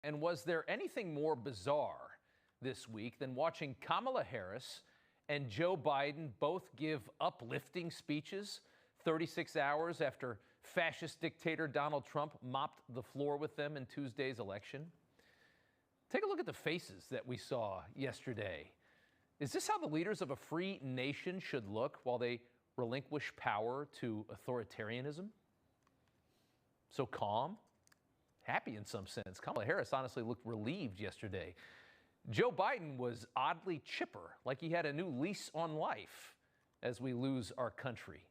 And was there anything more bizarre this week than watching Kamala Harris and Joe Biden both give uplifting speeches 36 hours after fascist dictator Donald Trump mopped the floor with them in Tuesday's election? Take a look at the faces that we saw yesterday. Is this how the leaders of a free nation should look while they relinquish power to authoritarianism? So calm, happy in some sense. Kamala Harris honestly looked relieved yesterday. Joe Biden was oddly chipper, like he had a new lease on life as we lose our country.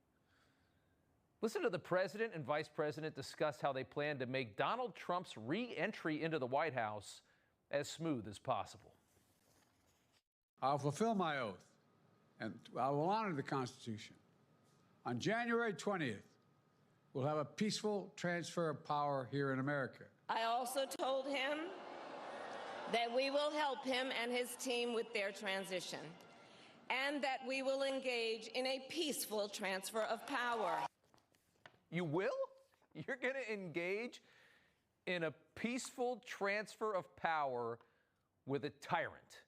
Listen to the president and vice president discuss how they plan to make Donald Trump's re-entry into the White House as smooth as possible. I'll fulfill my oath, and I will honor the Constitution. On January 20th, we'll have a peaceful transfer of power here in America. I also told him that we will help him and his team with their transition, and that we will engage in a peaceful transfer of power. You will? You're going to engage in a peaceful transfer of power with a tyrant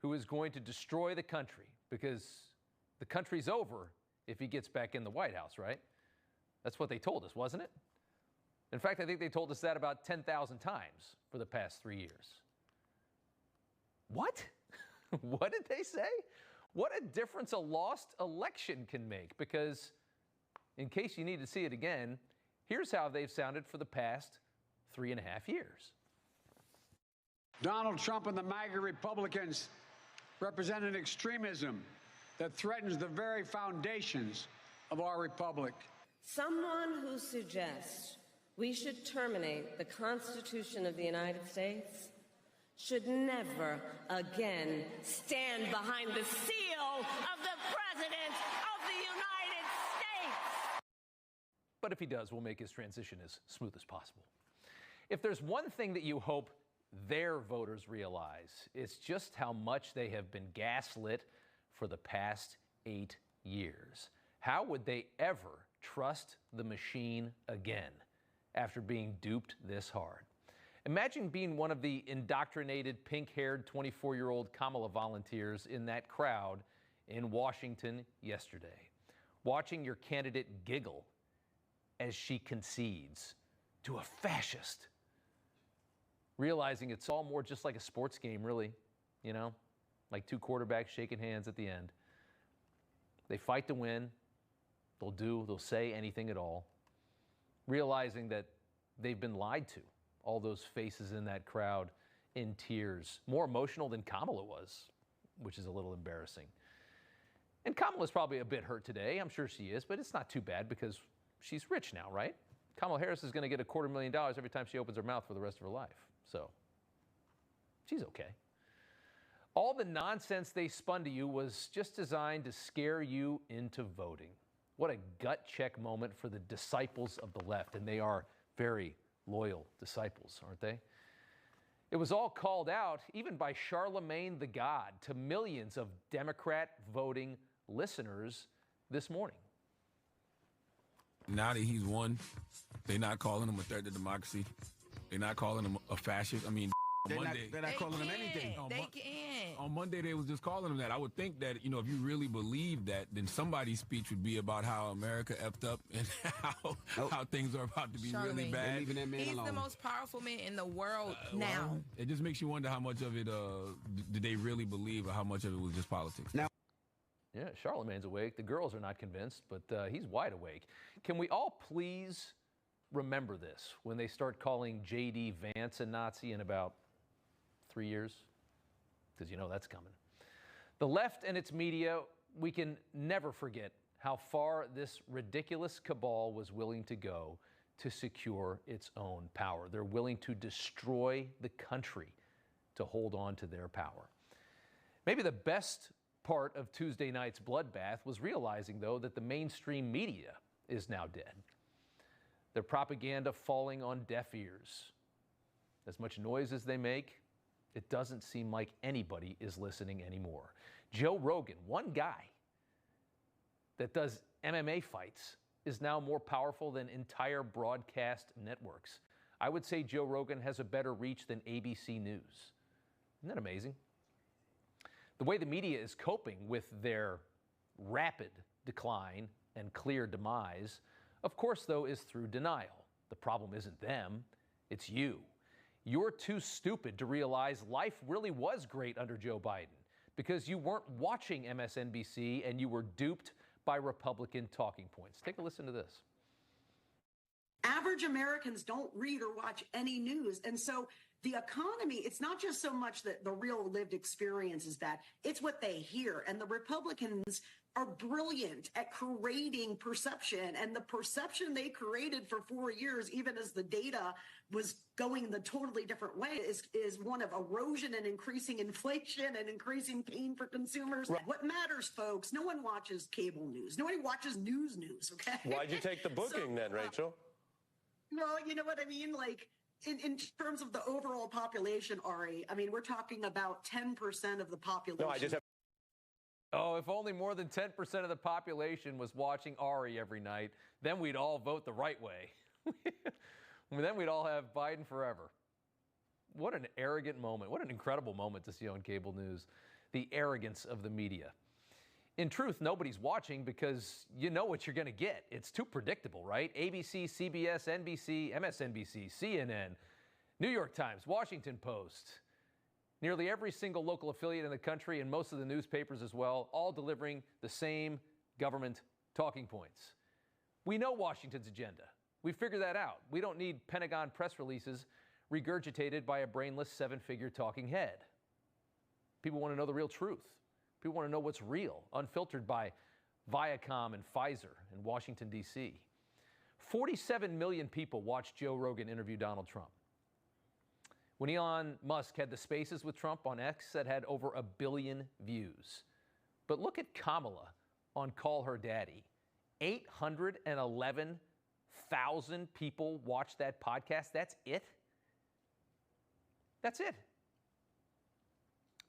who is going to destroy the country, because the country's over if he gets back in the White House, right? That's what they told us, wasn't it? In fact, I think they told us that about 10,000 times for the past 3 years. What? What did they say? What a difference a lost election can make, because in case you need to see it again, here's how they've sounded for the past 3.5 years. Donald Trump and the MAGA Republicans represent an extremism that threatens the very foundations of our republic. Someone who suggests we should terminate the Constitution of the United States should never again stand behind the seal of the President of the United States. But if he does, we'll make his transition as smooth as possible. If there's one thing that you hope their voters realize, it's just how much they have been gaslit for the past 8 years. How would they ever trust the machine again after being duped this hard? Imagine being one of the indoctrinated, pink-haired 24-year-old Kamala volunteers in that crowd in Washington yesterday, watching your candidate giggle as she concedes to a fascist, realizing it's all more just like a sports game, really, you know, like two quarterbacks shaking hands at the end. They fight to win. They'll say anything at all, realizing that they've been lied to. All those faces in that crowd in tears, more emotional than Kamala was, which is a little embarrassing. And Kamala's probably a bit hurt today. I'm sure she is, but it's not too bad because she's rich now, right? Kamala Harris is going to get $250,000 every time she opens her mouth for the rest of her life. So she's okay. All the nonsense they spun to you was just designed to scare you into voting. What a gut check moment for the disciples of the left, and they are very loyal disciples, aren't they? It was all called out, even by Charlemagne the God, to millions of Democrat voting listeners this morning. Now that he's won, they're not calling him a threat to democracy. They're not calling him a fascist. I mean, they're not calling him anything. On Monday, they was just calling him that. I would think that, you know, if you really believe that, then somebody's speech would be about how America effed up and how things are about to be really bad. Leaving that man He's alone. the most powerful man in the world now. Well, it just makes you wonder how much of it did they really believe, or how much of it was just politics. Now, Yeah, Charlemagne's awake. The girls are not convinced, but he's wide awake. Can we all please remember this when they start calling J.D. Vance a Nazi in about 3 years? Because you know that's coming. The left and its media, we can never forget how far this ridiculous cabal was willing to go to secure its own power. They're willing to destroy the country to hold on to their power. Maybe the best part of Tuesday night's bloodbath was realizing, though, that the mainstream media is now dead. Their propaganda falling on deaf ears. As much noise as they make, it doesn't seem like anybody is listening anymore. Joe Rogan, one guy that does MMA fights, is now more powerful than entire broadcast networks. I would say Joe Rogan has a better reach than ABC News. Isn't that amazing? The way the media is coping with their rapid decline and clear demise, of course, though, is through denial. The problem isn't them, it's you. You're too stupid to realize life really was great under Joe Biden because you weren't watching MSNBC and you were duped by Republican talking points. Take a listen to this. Average Americans don't read or watch any news. And so the economy, it's not just so much that the real lived experience is that, it's what they hear. And the Republicans are brilliant at creating perception. And the perception they created for 4 years, even as the data was going the totally different way, is one of erosion and increasing inflation and increasing pain for consumers. Right. What matters, folks? No one watches cable news. Nobody watches news, okay? Why'd you take the booking then, Rachel? Well, you know what I mean? Like, in terms of the overall population, Ari, I mean, we're talking about 10% of the population. No, I just have. Oh, if only more than 10% of the population was watching Ari every night, then we'd all vote the right way. Then we'd all have Biden forever. What an arrogant moment. What an incredible moment to see on cable news. The arrogance of the media. In truth, nobody's watching because you know what you're going to get. It's too predictable, right? ABC, CBS, NBC, MSNBC, CNN, New York Times, Washington Post, nearly every single local affiliate in the country and most of the newspapers as well, all delivering the same government talking points. We know Washington's agenda. We figured that out. We don't need Pentagon press releases regurgitated by a brainless seven-figure talking head. People want to know the real truth. People want to know what's real, unfiltered by Viacom and Pfizer in Washington, D.C. 47 million people watched Joe Rogan interview Donald Trump. When Elon Musk had the Spaces with Trump on X, that had over 1 billion views. But look at Kamala on Call Her Daddy. 811,000 people watched that podcast. That's it? That's it.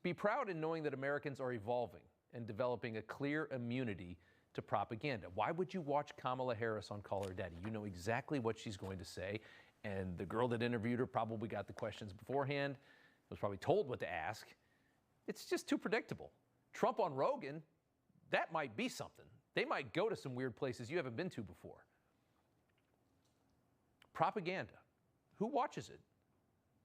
Be proud in knowing that Americans are evolving and developing a clear immunity to propaganda. Why would you watch Kamala Harris on Call Her Daddy? You know exactly what she's going to say, and the girl that interviewed her probably got the questions beforehand, was probably told what to ask. It's just too predictable. Trump on Rogan, that might be something. They might go to some weird places you haven't been to before. Propaganda. Who watches it?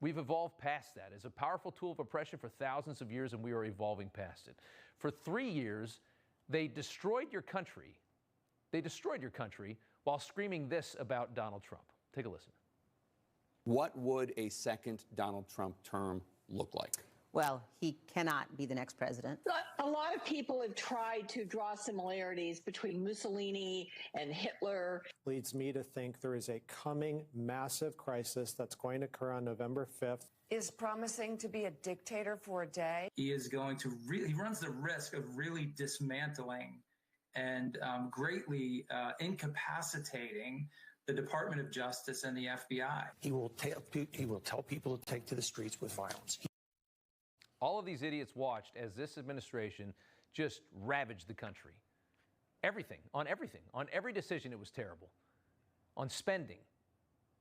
We've evolved past that. It's a powerful tool of oppression for thousands of years, and we are evolving past it. For 3 years, they destroyed your country. They destroyed your country while screaming this about Donald Trump. Take a listen. What would a second Donald Trump term look like? Well, he cannot be the next president. A lot of people have tried to draw similarities between Mussolini and Hitler. Leads me to think there is a coming massive crisis that's going to occur on November 5th. Is promising to be a dictator for a day. He is going to he runs the risk of really dismantling and greatly incapacitating the Department of Justice and the FBI. He will tell people to take to the streets with violence. All of these idiots watched as this administration just ravaged the country. Everything, on every decision it was terrible. On spending,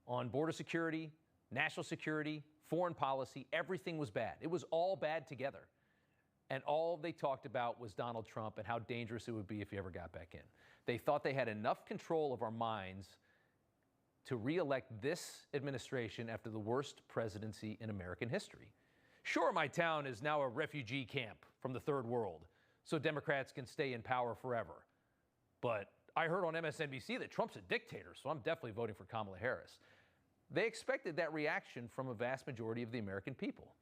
on border security, national security, foreign policy, everything was bad. It was all bad together. And all they talked about was Donald Trump and how dangerous it would be if he ever got back in. They thought they had enough control of our minds to reelect this administration after the worst presidency in American history. Sure, my town is now a refugee camp from the third world, so Democrats can stay in power forever. But I heard on MSNBC that Trump's a dictator, so I'm definitely voting for Kamala Harris. They expected that reaction from a vast majority of the American people.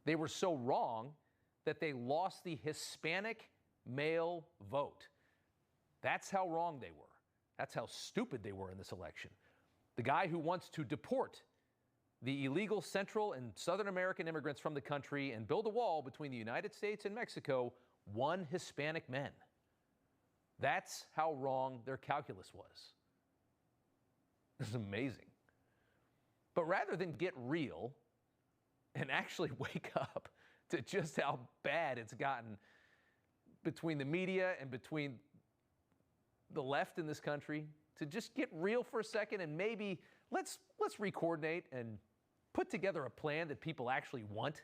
They were so wrong that they lost the Hispanic male vote. That's how wrong they were. That's how stupid they were in this election. The guy who wants to deport the illegal Central and Southern American immigrants from the country and build a wall between the United States and Mexico won Hispanic men. That's how wrong their calculus was. It's amazing. But rather than get real and actually wake up to just how bad it's gotten between the media and between the left in this country, to just get real for a second and maybe let's recoordinate and put together a plan that people actually want.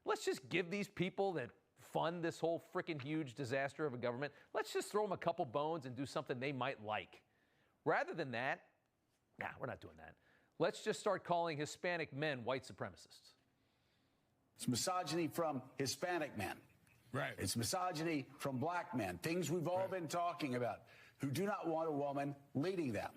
Let's just give these people that fund this whole freaking huge disaster of a government, let's just throw them a couple bones and do something they might like. Rather than that, nah, we're not doing that. Let's just start calling Hispanic men white supremacists. It's misogyny from Hispanic men. Right. It's misogyny from black men, things we've all been talking about, who do not want a woman leading them.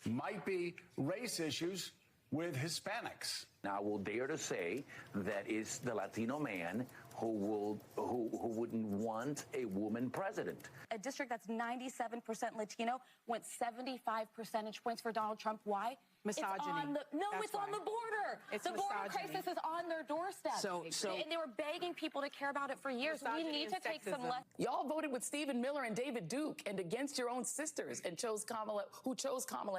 Might be race issues with Hispanics. I will dare to say that is the Latino man who wouldn't want a woman president. A district that's 97% Latino went 75 percentage points for Donald Trump. Why? Misogyny. It's on the border. The border crisis is on their doorstep. And they were begging people to care about it for years. We need to take some lessons. Y'all voted with Stephen Miller and David Duke and against your own sisters and chose Kamala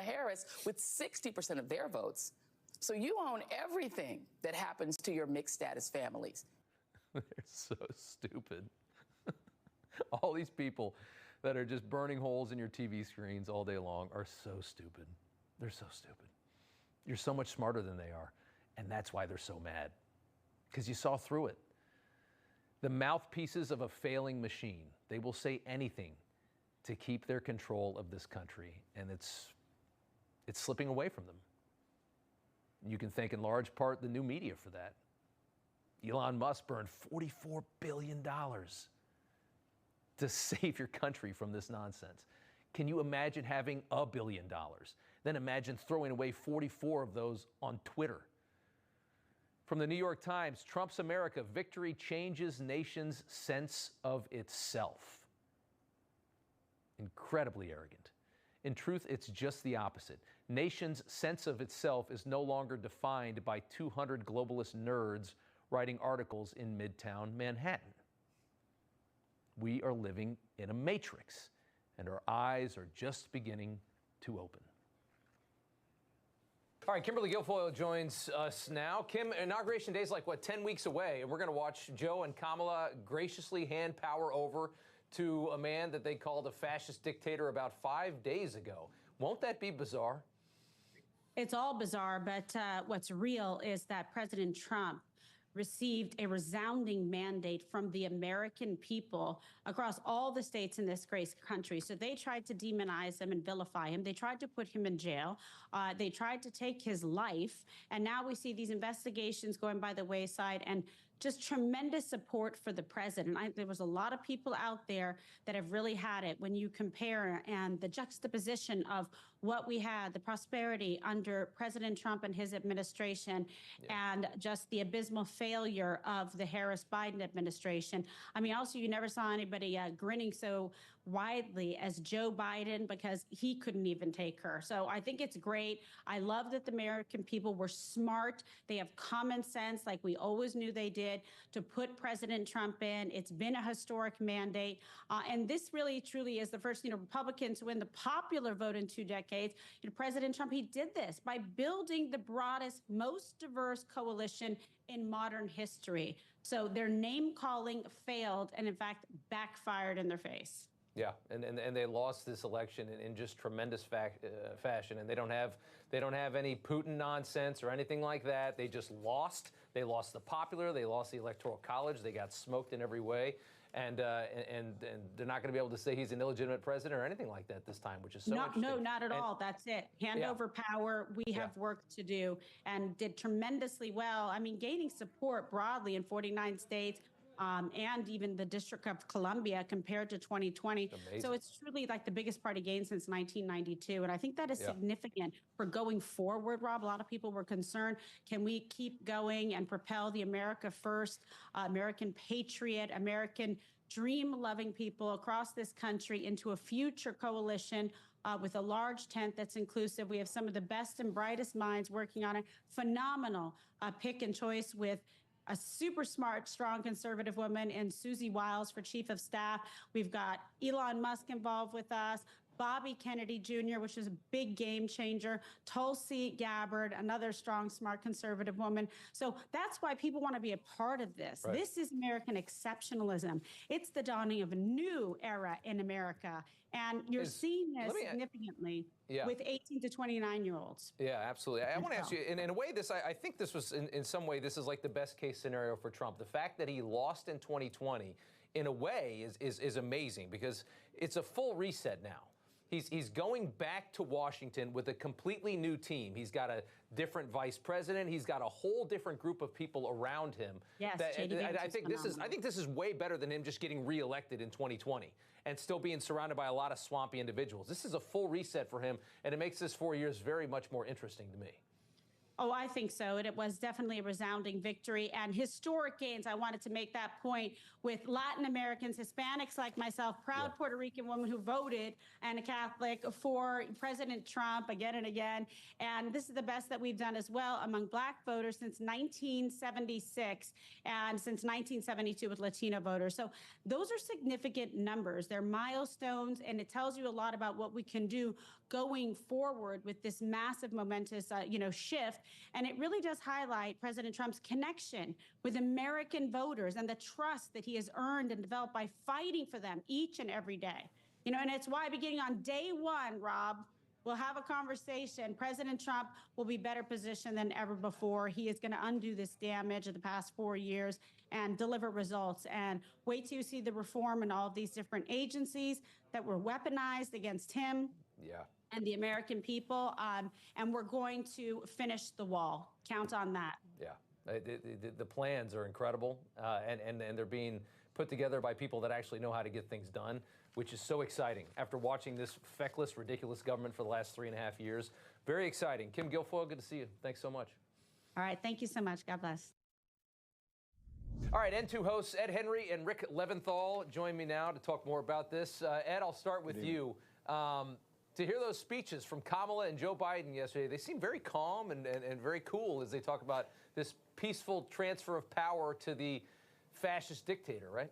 Harris with 60% of their votes. So you own everything that happens to your mixed status families. They're so stupid. All these people that are just burning holes in your TV screens all day long are so stupid. They're so stupid. You're so much smarter than they are. And that's why they're so mad. Because you saw through it. The mouthpieces of a failing machine. They will say anything to keep their control of this country. And it's slipping away from them. You can thank in large part the new media for that. Elon Musk burned $44 billion to save your country from this nonsense. Can you imagine having $1 billion? Then imagine throwing away 44 of those on Twitter. From the New York Times, Trump's America, victory changes nation's sense of itself. Incredibly arrogant. In truth, it's just the opposite. Nation's sense of itself is no longer defined by 200 globalist nerds writing articles in Midtown Manhattan. We are living in a matrix, and our eyes are just beginning to open. All right, Kimberly Guilfoyle joins us now. Kim, Inauguration Day is like, 10 weeks away, and we're going to watch Joe and Kamala graciously hand power over to a man that they called a fascist dictator about 5 days ago. Won't that be bizarre? It's all bizarre, but what's real is that President Trump received a resounding mandate from the American people across all the states in this great country. So they tried to demonize him and vilify him. They tried to put him in jail. They tried to take his life. And now we see these investigations going by the wayside and just tremendous support for the president. There was a lot of people out there that have really had it when you compare and the juxtaposition of what we had, the prosperity under President Trump and his administration, and just the abysmal failure of the Harris-Biden administration. I mean, also, you never saw anybody grinning so widely as Joe Biden because he couldn't even take her. So I think it's great. I love that the American people were smart. They have common sense, like we always knew they did, to put President Trump in. It's been a historic mandate. And this really, truly is the first, Republicans win the popular vote in 2 decades. President Trump, he did this by building the broadest, most diverse coalition in modern history. So their name calling failed and, in fact, backfired in their face. Yeah, and they lost this election in just tremendous fashion, and they don't have any Putin nonsense or anything like that. They just lost. They lost the popular. They lost the Electoral College. They got smoked in every way, and they're not going to be able to say he's an illegitimate president or anything like that this time, which is so interesting. No, not at all. That's it. Hand over power. We have work to do, and did tremendously well. I mean, gaining support broadly in 49 states. And even the District of Columbia compared to 2020. Amazing. So it's truly like the biggest party gain since 1992. And I think that is significant for going forward, Rob. A lot of people were concerned, can we keep going and propel the America First, American patriot, American dream-loving people across this country into a future coalition with a large tent that's inclusive. We have some of the best and brightest minds working on a phenomenal pick and choice with a super smart, strong conservative woman in Susie Wiles for chief of staff. We've got Elon Musk involved with us, Bobby Kennedy Jr., which is a big game changer, Tulsi Gabbard, another strong, smart conservative woman. So that's why people want to be a part of this. Right. This is American exceptionalism. It's the dawning of a new era in America. And you're seeing this significantly with 18 to 29-year-olds. Yeah, absolutely. I want to ask you, in a way, I think this was, in some way, this is like the best case scenario for Trump. The fact that he lost in 2020, in a way, is amazing because it's a full reset now. He's going back to Washington with a completely new team. He's got a different vice president. He's got a whole different group of people around him. Yes, I think this is way better than him just getting reelected in 2020 and still being surrounded by a lot of swampy individuals. This is a full reset for him, and it makes this 4 years very much more interesting to me. Oh, I think so. And it was definitely a resounding victory and historic gains. I wanted to make that point with Latin Americans, Hispanics like myself, proud Puerto Rican woman who voted and a Catholic for President Trump again and again. And this is the best that we've done as well among Black voters since 1976 and since 1972 with Latino voters. So those are significant numbers. They're milestones, and it tells you a lot about what we can do going forward with this massive momentous, shift. And it really does highlight President Trump's connection with American voters and the trust that he has earned and developed by fighting for them each and every day. And it's why beginning on day one, Rob, we'll have a conversation. President Trump will be better positioned than ever before. He is going to undo this damage of the past 4 years and deliver results. And wait till you see the reform in all of these different agencies that were weaponized against him. Yeah. And the American people, and we're going to finish the wall. Count on that. Yeah, the plans are incredible, and they're being put together by people that actually know how to get things done, which is so exciting. After watching this feckless, ridiculous government for the last 3.5 years, very exciting. Kim Guilfoyle, good to see you. Thanks so much. All right, thank you so much. God bless. All right, N2 hosts Ed Henry and Rick Leventhal join me now to talk more about this. Ed, I'll start with you. To hear those speeches from Kamala and Joe Biden yesterday, they seem very calm and very cool as they talk about this peaceful transfer of power to the fascist dictator, right?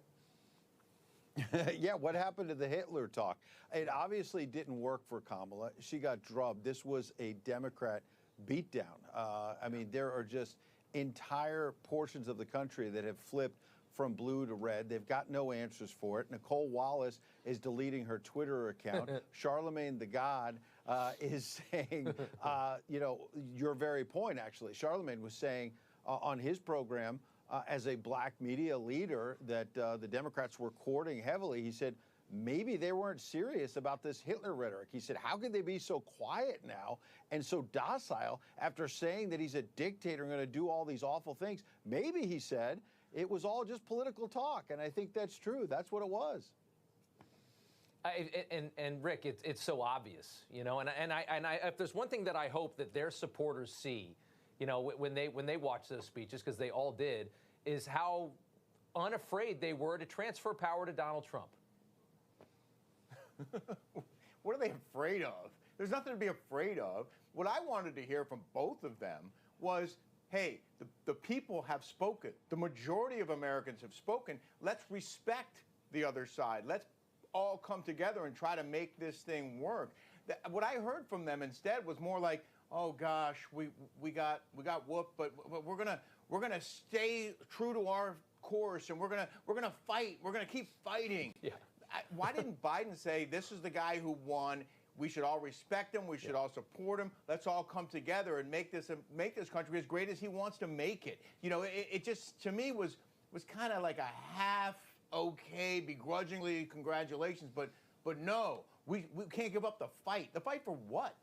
Yeah, what happened to the Hitler talk? It obviously didn't work for Kamala. She got drubbed. This was a Democrat beatdown. I mean, there are just entire portions of the country that have flipped from blue to red. They've got no answers for it. Nicole Wallace is deleting her Twitter account. Charlemagne the God is saying, your very point, actually. Charlemagne was saying on his program, as a black media leader that the Democrats were courting heavily, he said, maybe they weren't serious about this Hitler rhetoric. He said, how could they be so quiet now and so docile after saying that he's a dictator and going to do all these awful things? Maybe, he said, it was all just political talk, and I think that's true. That's what it was. And Rick, it's so obvious, and if there's one thing that I hope that their supporters see, when they watch those speeches, because they all did, is how unafraid they were to transfer power to Donald Trump. What are they afraid of? There's nothing to be afraid of. What I wanted to hear from both of them was, hey, the people have spoken. The majority of Americans have spoken. Let's respect the other side. Let's all come together and try to make this thing work. What I heard from them instead was more like, oh gosh, we got whooped, but we're gonna stay true to our course, and we're gonna fight. We're gonna keep fighting. Yeah. Why didn't Biden say, this is the guy who won? We should all respect him. We should all support him. Let's all come together and make this country as great as he wants to make it. It just, to me, was kind of like a half okay, begrudgingly congratulations, but no, we can't give up the fight. The fight for what?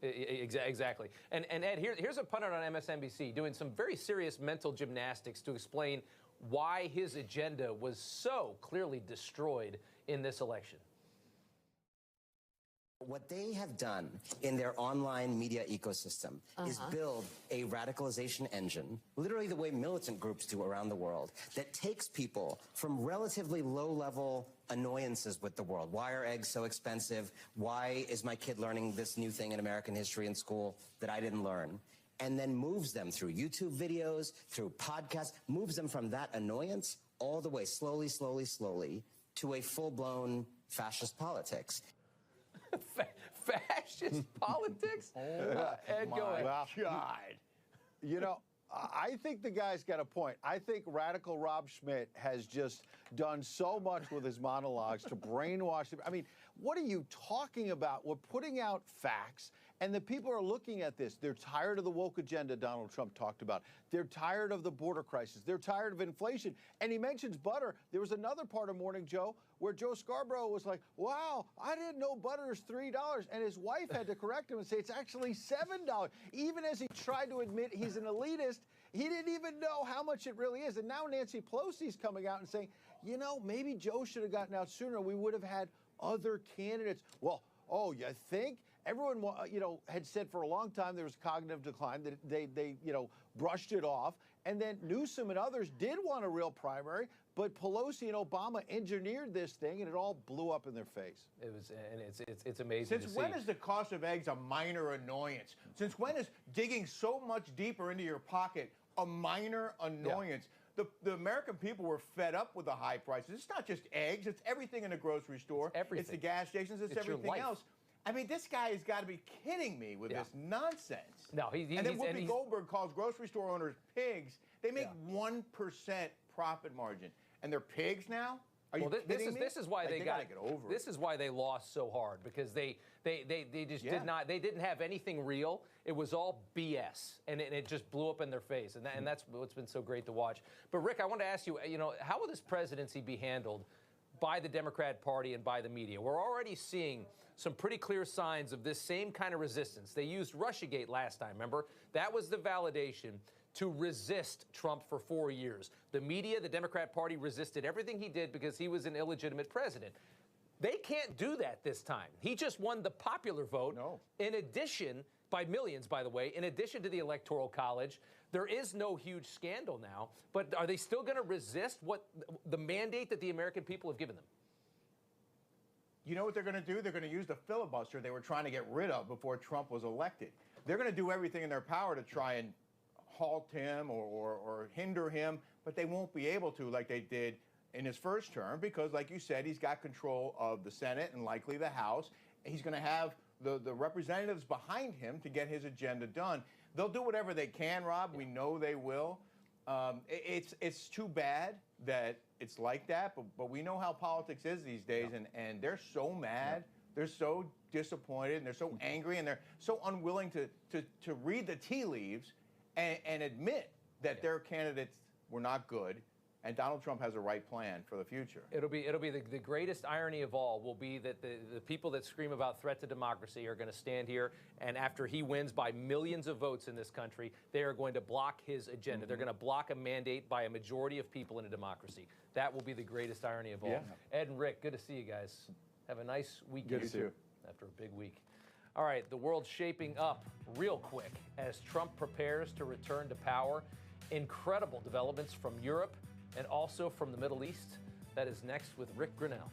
Exactly. And Ed, here's a pundit on MSNBC doing some very serious mental gymnastics to explain why his agenda was so clearly destroyed in this election. What they have done in their online media ecosystem is build a radicalization engine, literally the way militant groups do around the world, that takes people from relatively low-level annoyances with the world. Why are eggs so expensive? Why is my kid learning this new thing in American history in school that I didn't learn? And then moves them through YouTube videos, through podcasts, moves them from that annoyance all the way slowly to a full-blown fascist politics. Fascist politics? Ed, go ahead. Well, God. You know, I think the guy's got a point. I think radical Rob Schmitt has just done so much with his monologues to brainwash him. I mean, what are you talking about? We're putting out facts, and the people are looking at this. They're tired of the woke agenda Donald Trump talked about. They're tired of the border crisis. They're tired of inflation. And he mentions butter. There was another part of Morning Joe where Joe Scarborough was like, wow, I didn't know butter is $3. And his wife had to correct him and say it's actually $7. Even as he tried to admit he's an elitist, he didn't even know how much it really is. And now Nancy Pelosi's coming out and saying, you know, maybe Joe should have gotten out sooner. We would have had other candidates. Well, oh, you think? Everyone, you know, had said for a long time there was cognitive decline, that they you know, brushed it off. And then Newsom and others did want a real primary, but Pelosi and Obama engineered this thing, and it all blew up in their face. It was, and it's amazing. Since when is the cost of eggs a minor annoyance? Since when is digging so much deeper into your pocket a minor annoyance? Yeah. The American people were fed up with the high prices. It's not just eggs; it's everything in the grocery store. It's everything. It's the gas stations. It's everything else. I mean, this guy has got to be kidding me with this nonsense. No, and then Whoopi Goldberg calls grocery store owners pigs. They make 1% profit margin, and they're pigs now. Are you kidding me? This is why they got. Get over this is why they lost so hard, because they just didn't have anything real. It was all BS, and it just blew up in their face, and that's what's been so great to watch. But Rick, I want to ask you, you know, how will this presidency be handled by the Democrat Party and by the media? We're already seeing some pretty clear signs of this same kind of resistance. They used Russiagate last time, remember? That was the validation to resist Trump for 4 years. The media, the Democrat Party resisted everything he did because he was an illegitimate president. They can't do that this time. He just won the popular vote. No. In addition, by millions, by the way, in addition to the Electoral College, there is no huge scandal now, but are they still going to resist what the mandate that the American people have given them? You know what they're going to do? They're going to use the filibuster they were trying to get rid of before Trump was elected. They're going to do everything in their power to try and halt him or hinder him, but they won't be able to like they did in his first term because, like you said, he's got control of the Senate and likely the House. He's going to have the representatives behind him to get his agenda done. They'll do whatever they can, Rob. We know they will. It's too bad that it's like that, but we know how politics is these days, and they're so mad, they're so disappointed, and they're so angry, and they're so unwilling to read the tea leaves and admit that their candidates were not good. And Donald Trump has a right plan for the future. It'll be the greatest irony of all will be that the people that scream about threat to democracy are going to stand here, and after he wins by millions of votes in this country, they are going to block his agenda. They're going to block a mandate by a majority of people in a democracy. That will be the greatest irony of all. Yeah. Ed and Rick, good to see you guys. Have a nice weekend. Good to see you. After a big week. All right, the world's shaping up real quick as Trump prepares to return to power. Incredible developments from Europe and also from the Middle East. That is next with Rick Grinnell.